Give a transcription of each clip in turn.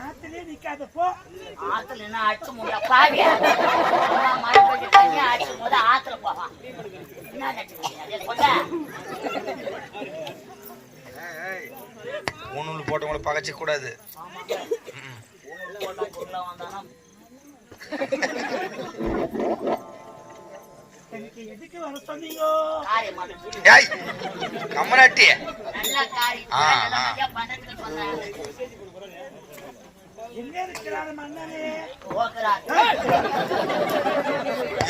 ஆத்துல நிக்காத போ. ஆத்துல என்ன அடிச்சு முட பாவியா மழை பெய்ஞ்சு தண்ணி அடிச்சு போது ஆத்துல போவான். என்ன ஊனூல் போட்டவங்கள பகச்சிக்க கூடாது. எதுக்கு வர சொன்னீங்க? கம்மநாட்டி எங்க இருக்கிறார் மன்னரே?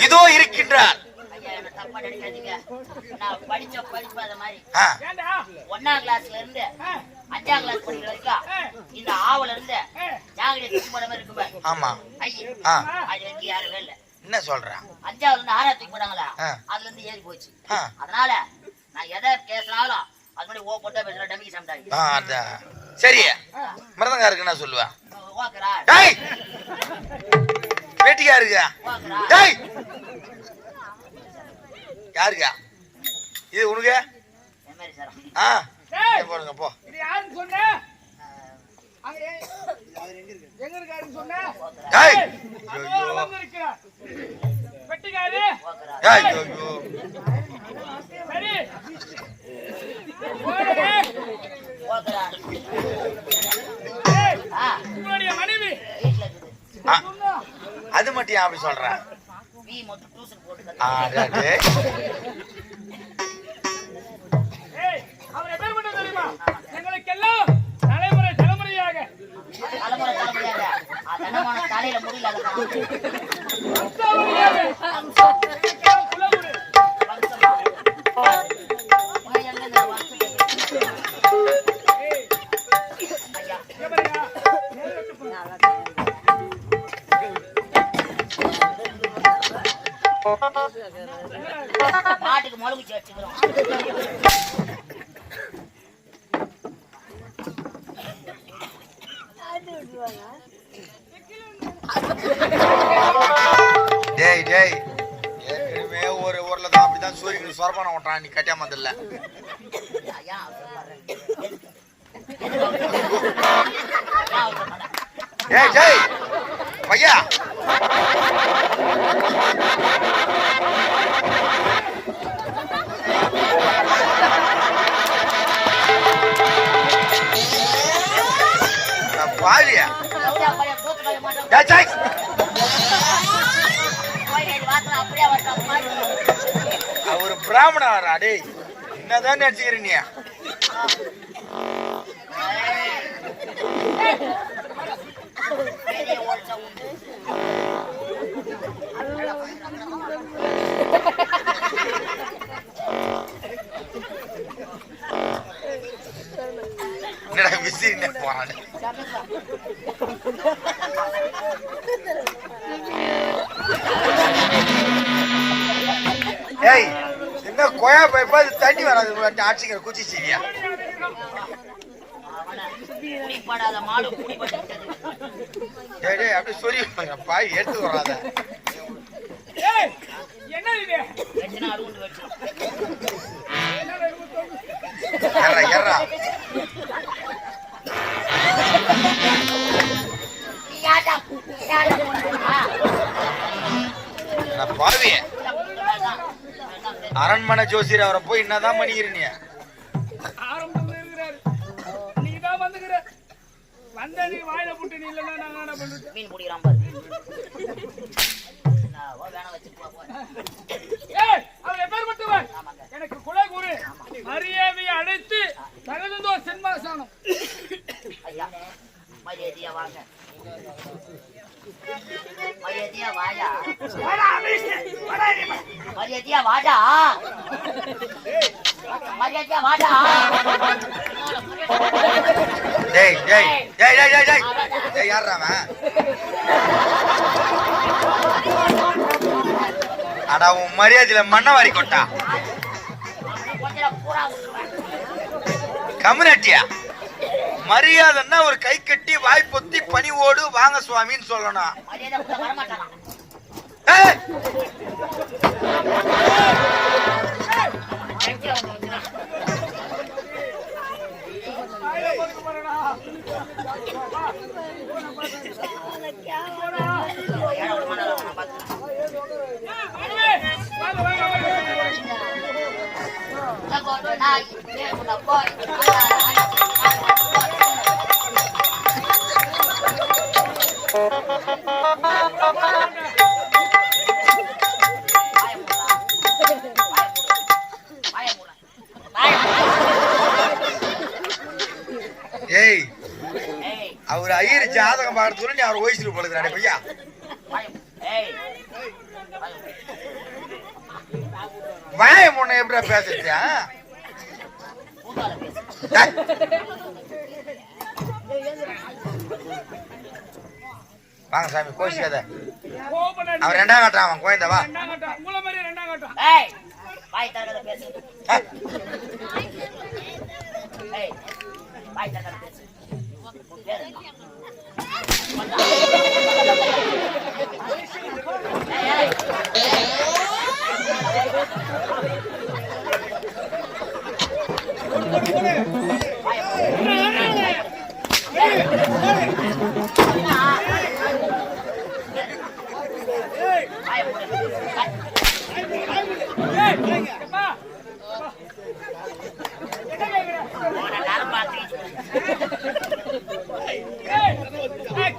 இதோ இருக்கின்றார். நான் படிச்ச படிப்பு அத மாதிரி 1ஆம் கிளாஸ்ல இருந்து 5ஆம் கிளாஸ் படிக்கிற வரைக்கும் இந்த ஆவல இருந்து ஜாகிரதை தூக்கி போட மாதிரி இருக்குமே. ஆமா அது வந்து யாரும் இல்ல. என்ன சொல்றான்? 5ஆவதுல இருந்து 6ஆவது தூக்கி போட்டாங்களா, அதுல இருந்து ஏறி போச்சு. அதனால நான் எதை பேசினாலும் அது மாதிரி ஓ போட்டா பேசுற டமிக்கு சாப்பிட்டாங்க. சரி, மிருதங்காருக்கு என்ன சொல்லுவேன்? வேட்டிக்கா இருக்கா? யாருக்கா இது? உனக்கு போடுங்க போ. அது மட்டும் அப்படி சொல்றேன். எங்களுக்கெல்லாம் தலைமுறை தலைமுறையாக தலையில முடியல மாட்டுக்கு முளகுச்சி வச்சுக்கிறோம். டேய் டேய், ஏற்கனவே ஒரு ஊர்ல தான் அப்படிதான் சூரியனுக்கு சொரப்பான ஓட்டுறான். நீ கட்டியாம இல்ல. டேய் டேய் பையா, பாவியா ஒரு பிராமணா வரா? டேய் என்னதான் நினைச்சுக்கிற நீ? என்னடா விசிறி போறானே? ஏய், என்ன கொயா பைப்பா தண்ணி வராது ஆட்சிக்கிற குச்சி சரியா? அப்படி சொல்லி பாய் எடுத்து வராத. பாவிய அரண்மனை ஜோசியர் அவரை போய் என்னதான் பண்ணிக்கிறீங்க? வந்த நீ வாயில புட்டு நீ இல்லன்னா நாங்க என்ன பண்றது? மீன் புடிக்கிறான் பாரு. வேணாம் வச்சு போ அவர் எப்பேற்பட்டவர் எனக்கு குல குரு மரியாதையை அழைத்து தகுந்தோ சென்மாசானம் ஐயா மரியாதையா வாங்க மரியாதையா வாடா மரியாதையா வாடா மரியாதையா வாடா டேய் டேய் டேய் டேய் டேய் டேய் டேய் யாரா அவன் அட உன் மரியாதையில மண்ணை வாரி கொட்டா கம்யூனிட்டியா மரியாதைன்னா ஒரு கை கட்டி வாய் பொத்தி பணிவோடு வாங்க சுவாமின்னு சொல்லணும். ஏய் ஏய் அவர் ஐயர் ஜாதகம் பார்த்து நீ அவர் வயசுல படுக்கிறாடே பையா. வாய முன்ன எப்படியா பேசுறியா? வாங்க சாமி கோஷிக்காத. அவன் ரெண்டாம் கட்டான் அவன் கோயந்தா வா.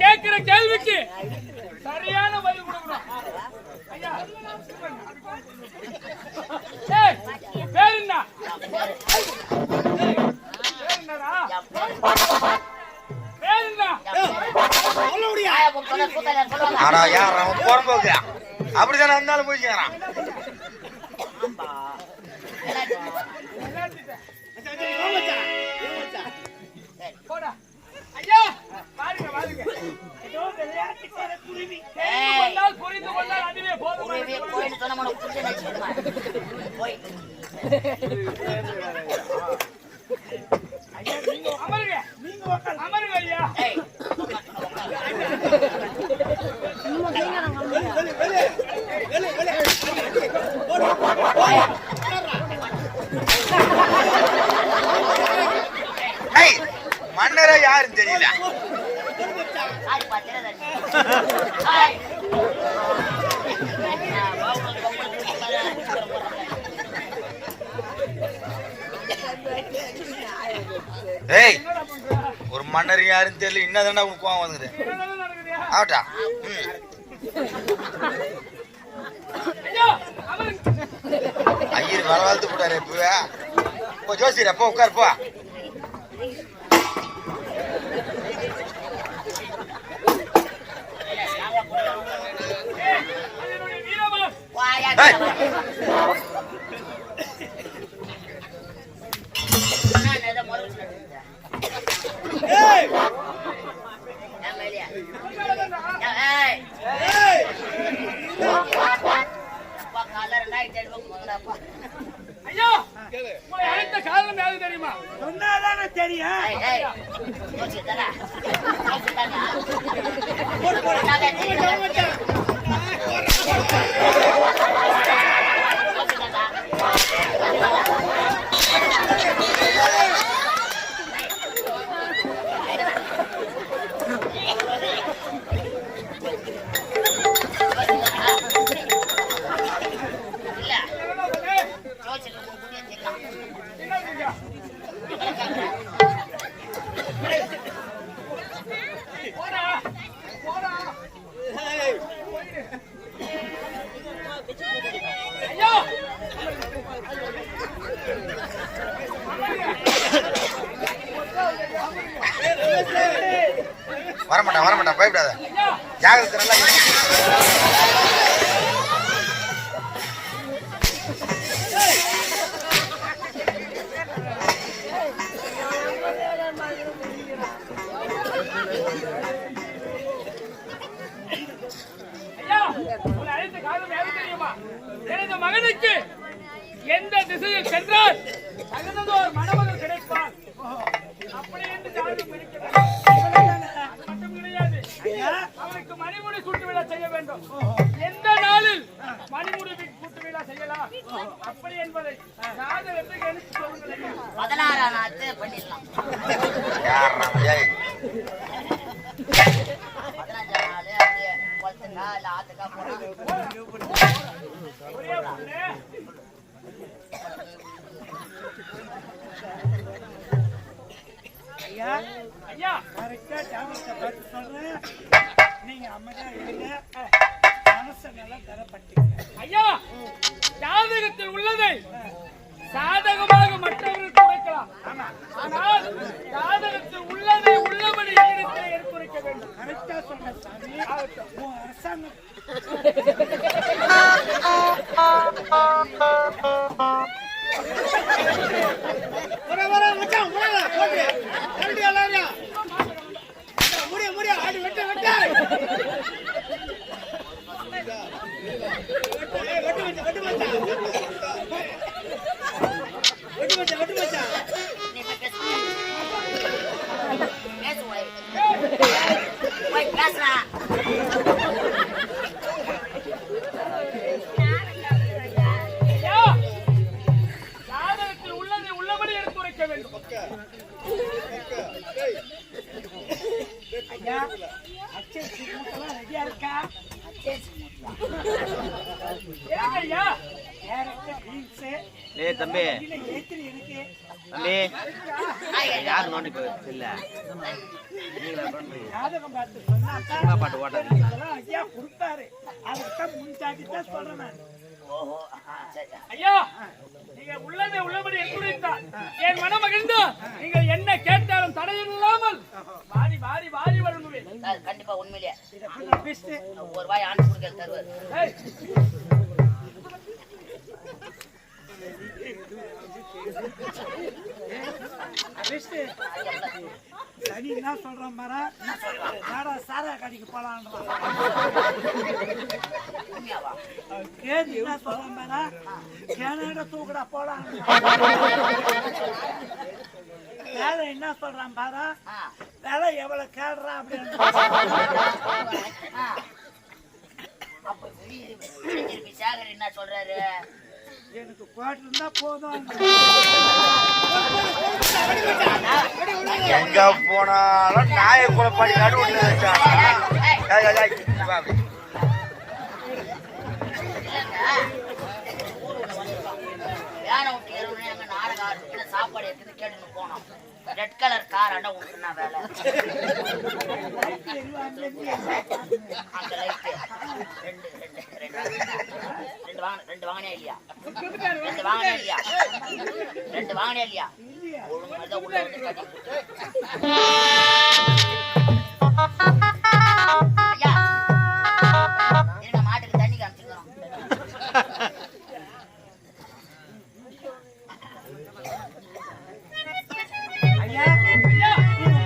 கேட்கிற கேள்விக்கு சரியான பதில் கொடுக்கணும். பேர் என்ன? அப்படித்தானே இருந்தாலும் போய்க்கிறான். அமருங்க ஐயா. மன்னரே யாருன்னு தெரியல. ஏய் ஒரு மன்னர் யாருன்னு தெரியல. என்னதானே உனக்கு கோவம் வந்துது ஆட்டா? ஐயர் வேலை வளர்த்து போட்டாரு. இப்போ ஜோசியர் அப்போ உட்கார் போ. ஐயா உங்களை அழைத்த காரணம் யாரு தெரியுமா? சொன்னாதானே தெரியும். வரமாட்டா பயப்படாத. ஜாகிரதை நல்லா எனது மகனுக்கு எந்த திசையில் சென்றால் தகுந்ததோர் மணமகன் கிடைப்பார். அப்படி என்று ஜாதகம் இருக்கிறது. மட்டும் கிடையாது, அவனுக்கு மணிமுடி சூட்டு விழா செய்ய வேண்டும். எந்த நாளில் மணிமுடி சூட்டு விழா செய்யலாம் அப்படி என்பதை ஜாதகம் எப்படி கணித்து சொல்லுங்கள். 16ஆம் நாள் பண்ணிடலாம். 15ஆம் நாள் அப்படியே குளத்துக்கா இல்ல ஆத்துக்கா போனா ஐயா கரெக்டா ஜாதகத்தை பார்த்து சொல்றேன். நீங்க அம்மதா இருங்க, மனசை நல்லா தரப்பட்டீங்க. ஐயா ஜாதகத்தில் உள்ளதை சாதகமாக மற்றவர்களுக்கு உரைக்கலாம். ஆனால் ஜாதகத்தில் உள்ளதை உள்ளபடி எடுத்துரைக்க வேண்டும். கரெக்டா சொன்ன சாமி. அரசாங்கம் ஜாதகத்தில் உள்ளதை உள்ளபடி எடுத்துரைக்க வேண்டும். ஐயா அச்சேசி மூட்டெல்லாம் ரெடியா இருக்கா? ஐயா தம்பி யாரு நோண்டி இல்ல ஜாதகம் பார்த்து சொன்னா பாட்டு ஓட்டாது ஐயா கொடுத்தாரு. அதுக்குதான் முன்சாட்டி தான் சொல்றேன். ஓஹோ ஐயா நீங்க உள்ளதை உள்ளபடி எடுத்துரைத்தால் என் மனம் மகிழ்ந்து நீங்கள் என்ன கேட்டாலும் தடையில்லாமல் வாரி வாரி வாரி வருவேன். கண்டிப்பா உண்மையிலேயே ஒரு வாய் ஆண்டு கொடுக்க தருவார். சனி என்ன சொல்றான் பாரா, சாரா கடைக்கு போலான்றான். கேது என்ன சொல்றான் பாரா, கேனட தூக்கடா போலாம். வேலை என்ன சொல்றான் பாரா, வேலை எவ்வளவு கேடுறா அப்படின்னு. சேகர் என்ன சொல்றாரு, எனக்கு கோட்டு இருந்தா போதும். எங்க போனாலும் நாயை குழப்பாடி நடுவுல வச்சானா நாடகம் ஆரம்பிச்சு சாப்பாடு எடுத்து கேட்டுன்னு போனோம். ரெட் கலர் கார் ஆனா உனக்குன்னா வேலை அந்த லைட் ரெண்டு வாங்கினே இல்லையா? ரெண்டு வாங்கினே இல்லையா? ஒழுங்கு உள்ள வந்து கட்டி ஐயா இருங்க, மாட்டுக்கு தண்ணி காமிச்சுக்கிறோம். ஐயா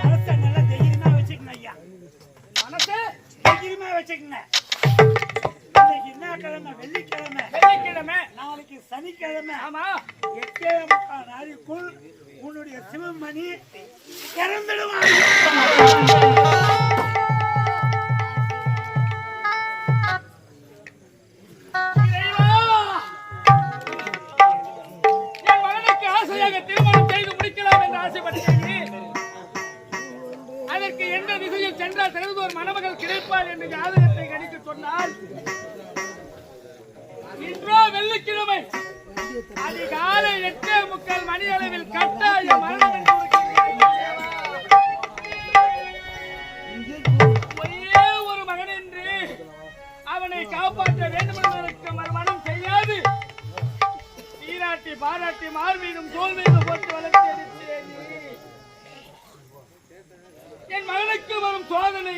மனசை நல்லா தைரியமா வச்சுக்கணும். ஐயா மனசை தைரியமா வச்சுக்கங்க. இன்னைக்கு என்ன கிழமை? வெள்ளிக்கிழமை. நாளைக்கு சனிக்கிழமை. ஆமா 8:45 நாளைக்குள் உன்னுடைய சிவமணி இறந்துடுவாங்க. என் மகனுக்கு ஆசையாக திருமணம் செய்து முடிக்கலாம் என்று ஆசைப்பட்டேன். அதற்கு எந்த திசையில் சென்றால் சிறந்த ஒரு மணமகள் கிடைப்பார் என்று ஜாதகத்தை கணித்து சொன்னால், இன்றோ வெள்ளிக்கிழமை அதிகாலை 8:45 மணி அளவில் கட்டாய மரணம் என்று ஒரே ஒரு மகன் என்று அவனை காப்பாற்ற வேண்டும் என்பதற்கு மறுமணம் செய்யாது சீராட்டி பாராட்டி மார்பீனும் தோல் மீது போட்டு வளர்த்து என் மகனுக்கு வரும் சோதனை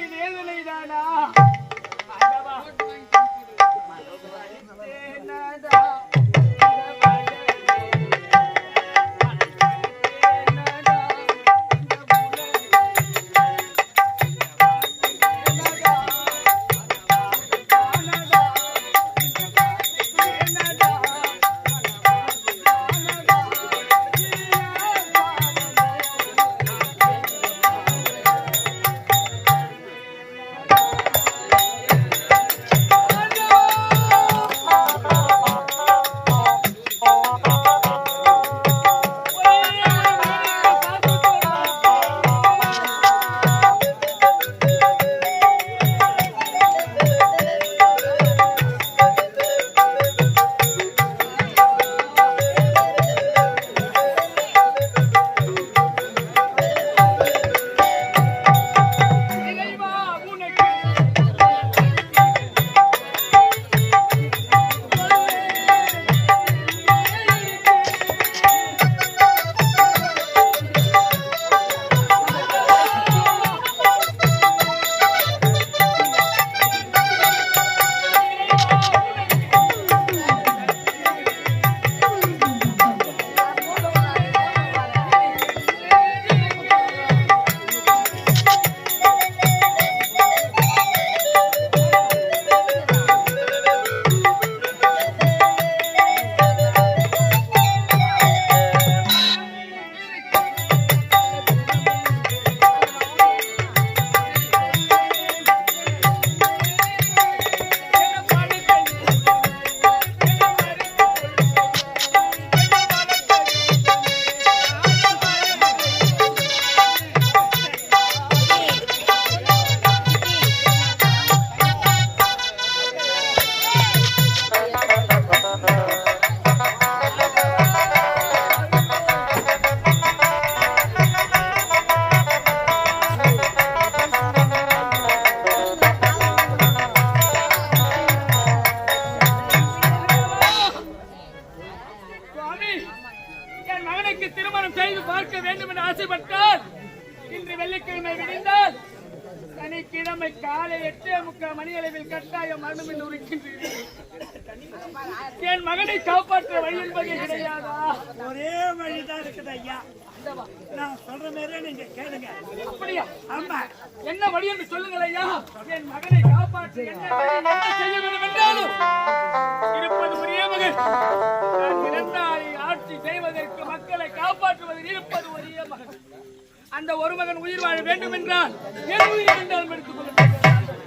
பார்க்க வேண்டும் என்று ஆசைப்பட்டால் இன்று வெள்ளிக்கிழமை விடிந்தால் சனிக்கிழமை காலை 8:45 மணி அளவில் கட்டாயம் மரணம் என்று உரைக்கின்றீர்கள். என் மகனை காப்பாற்ற வழி என்பதே கிடையாதா? ஒரே வழிதான் இருக்குது ஐயா. நான் சொல்ற மாதிரியே நீங்க கேளுங்க. அப்படியா? ஆமா. என்ன வழி என்று சொல்லுங்கள் ஐயா. என் மகனை காப்பாற்ற என்ன வழி, என்ன செய்ய வேண்டும் என்றாலும் இருப்பது ஒரே மகன். நான் இறந்தாரை ஆட்சி செய்வதற்கு, மக்களை காப்பாற்றுவதில் இருப்பது ஒரே மகன். அந்த ஒரு மகன் உயிர் வாழ வேண்டும் என்றால் என் உயிர் என்றாலும் எடுத்துக் கொள்ள வேண்டும்.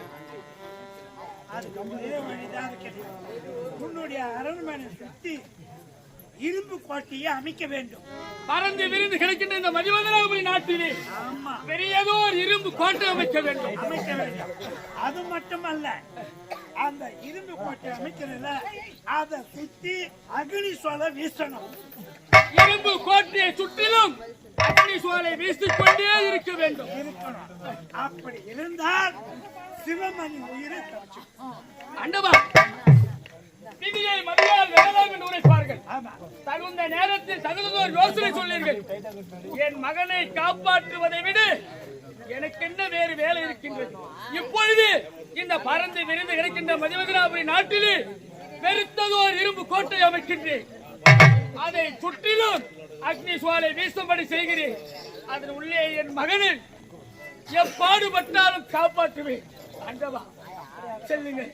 அதுக்கு ஒரே வழிதான் இருக்குது. உன்னுடைய அரண்மனை சுத்தி இரும்பு கோட்டையை அமைக்க வேண்டும். பறந்து விரிந்து கிடைக்கின்ற இந்த மதிவதனாபுரி நாட்டிலே ஆமா, பெரியதோ ஒரு இரும்பு கோட்டை அமைக்க வேண்டும். அமைக்க வேண்டும். அது மட்டுமல்ல, அந்த இரும்பு கோட்டை அமைக்கிறதுல அதை சுத்தி அக்னி சோலை வீசணும். இரும்பு கோட்டையை சுற்றிலும் அக்னி சோலை வீசிக்கொண்டே இருக்க வேண்டும். இருக்கணும். அப்படி இருந்தால் சிவமணி உயிரை தப்பிச்சு. அண்டவா, விதியை மதியால் வெல்லலாம் என்று உரைப்பார்கள். ஆமா, தகுந்த நேரத்தில் தகுந்ததோர் யோசனை சொல்லீர்கள். என் மகனை காப்பாற்றுவதை விட எனக்கு என்ன வேறு வேலை இருக்கின்றது? இப்பொழுது இந்த பறந்து விரிந்து கிடைக்கின்ற மதிவதனாபுரி நாட்டிலே பெருத்ததோர் இரும்பு கோட்டை அமைக்கின்றேன். அதை சுற்றிலும் அக்னி சுவாலை வீசும்படி செய்கிறேன். அதன் உள்ளே என் மகனை எப்பாடுபட்டாலும் காப்பாற்றுவேன். அண்டவா, செல்லுங்கள்.